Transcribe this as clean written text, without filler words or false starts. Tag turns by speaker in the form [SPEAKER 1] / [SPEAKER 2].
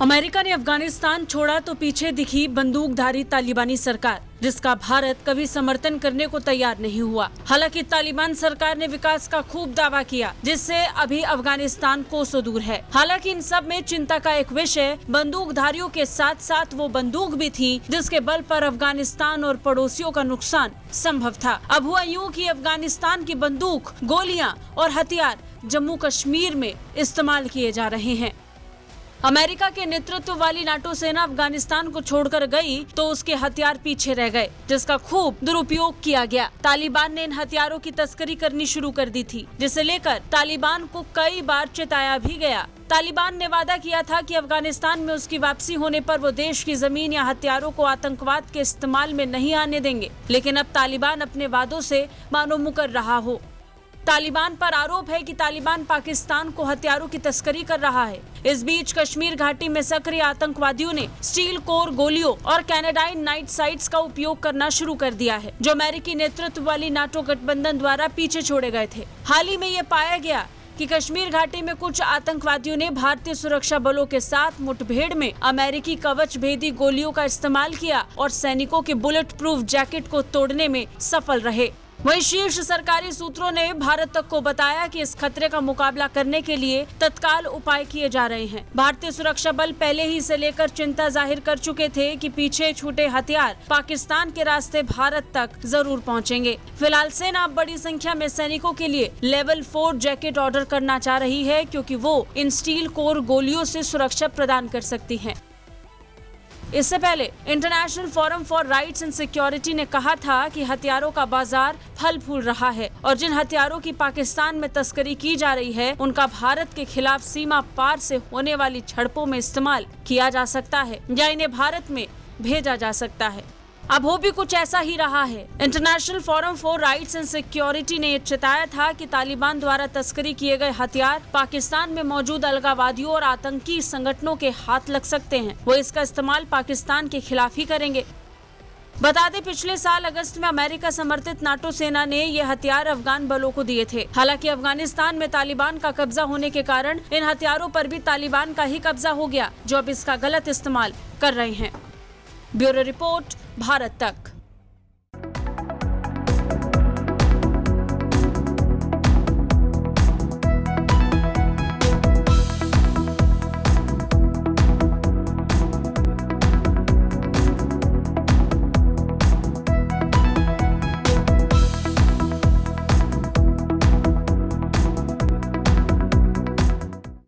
[SPEAKER 1] America ने अफगानिस्तान छोड़ा तो पीछे दिखी बंदूकधारी तालिबानी सरकार, जिसका भारत कभी समर्थन करने को तैयार नहीं हुआ। हालांकि तालिबान सरकार ने विकास का खूब दावा किया, जिससे अभी अफगानिस्तान कोसों दूर है। हालांकि इन सब में चिंता का एक विषय बंदूकधारियों के साथ साथ वो बंदूक भी थी जिसके बल पर अफगानिस्तान और पड़ोसियों का नुकसान संभव था। अब हुआ यूं कि अफगानिस्तान की बंदूक, गोलियां और हथियार जम्मू कश्मीर में इस्तेमाल किए जा रहे हैं। अमेरिका के नेतृत्व वाली नाटो सेना अफगानिस्तान को छोड़कर गई तो उसके हथियार पीछे रह गए, जिसका खूब दुरुपयोग किया गया। तालिबान ने इन हथियारों की तस्करी करनी शुरू कर दी थी, जिसे लेकर तालिबान को कई बार चेताया भी गया। तालिबान ने वादा किया था कि अफगानिस्तान में उसकी वापसी होने पर वो देश की जमीन या हथियारों को आतंकवाद के इस्तेमाल में नहीं आने देंगे, लेकिन अब तालिबान अपने वादों से मानो मुकर रहा हो। तालिबान पर आरोप है कि तालिबान पाकिस्तान को हथियारों की तस्करी कर रहा है। इस बीच कश्मीर घाटी में सक्रिय आतंकवादियों ने स्टील कोर गोलियों और कैनेडाइन नाइट साइट्स का उपयोग करना शुरू कर दिया है, जो अमेरिकी नेतृत्व वाली नाटो गठबंधन द्वारा पीछे छोड़े गए थे। हाल ही में ये पाया गया कि कश्मीर घाटी में कुछ आतंकवादियों ने भारतीय सुरक्षा बलों के साथ मुठभेड़ में अमेरिकी कवच भेदी गोलियों का इस्तेमाल किया और सैनिकों के बुलेट प्रूफ जैकेट को तोड़ने में सफल रहे। वहीं शीर्ष सरकारी सूत्रों ने भारत तक को बताया कि इस खतरे का मुकाबला करने के लिए तत्काल उपाय किए जा रहे हैं। भारतीय सुरक्षा बल पहले ही इसे लेकर चिंता जाहिर कर चुके थे कि पीछे छूटे हथियार पाकिस्तान के रास्ते भारत तक जरूर पहुंचेंगे। फिलहाल सेना बड़ी संख्या में सैनिकों के लिए लेवल 4 जैकेट ऑर्डर करना चाह रही है, क्योंकि वो इन स्टील कोर गोलियों से सुरक्षा प्रदान कर सकती है। इससे पहले international forum for rights and security ने कहा था कि हथियारों का बाजार फल फूल रहा है और जिन हथियारों की पाकिस्तान में तस्करी की जा रही है, उनका भारत के खिलाफ सीमा पार से होने वाली झड़पों में इस्तेमाल किया जा सकता है या इन्हें भारत में भेजा जा सकता है। अब हो भी कुछ ऐसा ही रहा है। International forum for rights and security ने चेताया था कि तालिबान द्वारा तस्करी किए गए हथियार पाकिस्तान में मौजूद अलगाववादियों और आतंकी संगठनों के हाथ लग सकते हैं। वो इसका इस्तेमाल पाकिस्तान के खिलाफ ही करेंगे। बता दें, पिछले साल अगस्त में अमेरिका समर्थित नाटो सेना ने ये हथियार अफगान बलों को दिए थे। हालांकि अफगानिस्तान में तालिबान का कब्जा होने के कारण इन हथियारों पर भी तालिबान का ही कब्जा हो गया, जो अब इसका गलत इस्तेमाल कर रहे हैं। ब्यूरो रिपोर्ट, भारत तक।